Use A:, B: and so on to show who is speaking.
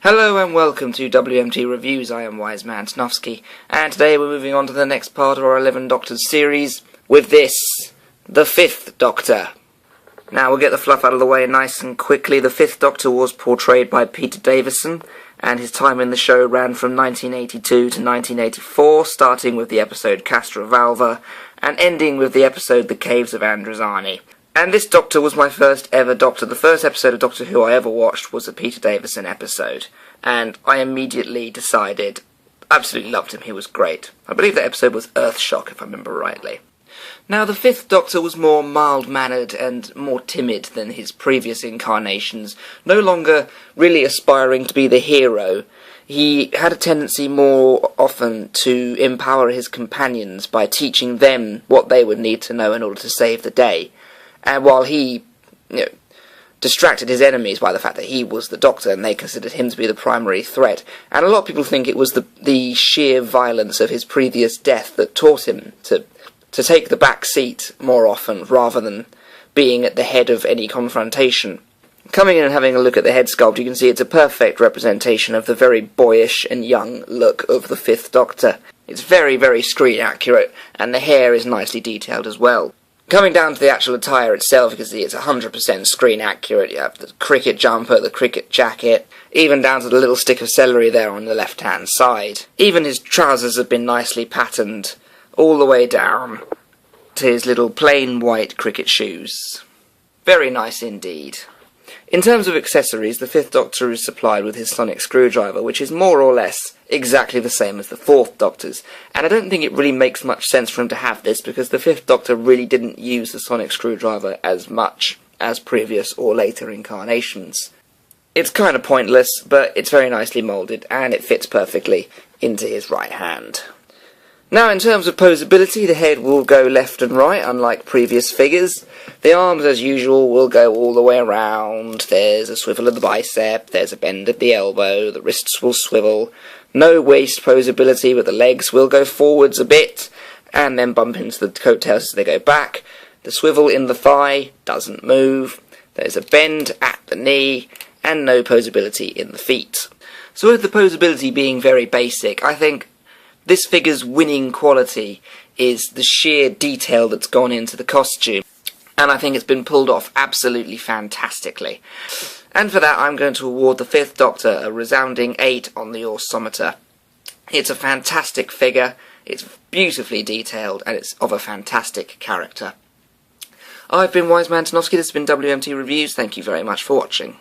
A: Hello and welcome to WMT Reviews. I am Wise Man Tanofsky, and today we're moving on to the next part of our 11 Doctors series with this, the Fifth Doctor. Now we'll get the fluff out of the way nice and quickly. The Fifth Doctor was portrayed by Peter Davison, and his time in the show ran from 1982 to 1984, starting with the episode Castra Valva, and ending with the episode The Caves of Androzani. And this Doctor was my first ever Doctor. The first episode of Doctor Who I ever watched was a Peter Davison episode, and I immediately decided, absolutely loved him, he was great. I believe that episode was Earthshock, if I remember rightly. Now, the Fifth Doctor was more mild-mannered and more timid than his previous incarnations, no longer really aspiring to be the hero. He had a tendency more often to empower his companions by teaching them what they would need to know in order to save the day. And while he, distracted his enemies by the fact that he was the Doctor and they considered him to be the primary threat. And a lot of people think it was the sheer violence of his previous death that taught him to take the back seat more often rather than being at the head of any confrontation. Coming in and having a look at the head sculpt, you can see it's a perfect representation of the very boyish and young look of the Fifth Doctor. It's very, very screen accurate, and the hair is nicely detailed as well. Coming down to the actual attire itself, you can see it's 100% screen accurate. You have the cricket jumper, the cricket jacket, even down to the little stick of celery there on the left-hand side. Even his trousers have been nicely patterned all the way down to his little plain white cricket shoes. Very nice indeed. In terms of accessories, the Fifth Doctor is supplied with his sonic screwdriver, which is more or less exactly the same as the Fourth Doctor's, and I don't think it really makes much sense for him to have this, because the Fifth Doctor really didn't use the sonic screwdriver as much as previous or later incarnations. It's kind of pointless, but it's very nicely moulded, and it fits perfectly into his right hand. Now, in terms of posability, the head will go left and right, unlike previous figures. The arms, as usual, will go all the way around. There's a swivel of the bicep, there's a bend at the elbow, the wrists will swivel. No waist posability, but the legs will go forwards a bit, and then bump into the coattails as they go back. The swivel in the thigh doesn't move. There's a bend at the knee, and no posability in the feet. So with the posability being very basic, I think this figure's winning quality is the sheer detail that's gone into the costume, and I think it's been pulled off absolutely fantastically. And for that, I'm going to award the Fifth Doctor a resounding 8 on the Orsometer. It's a fantastic figure, it's beautifully detailed, and it's of a fantastic character. I've been Wise Man Tanofsky, this has been WMT Reviews, thank you very much for watching.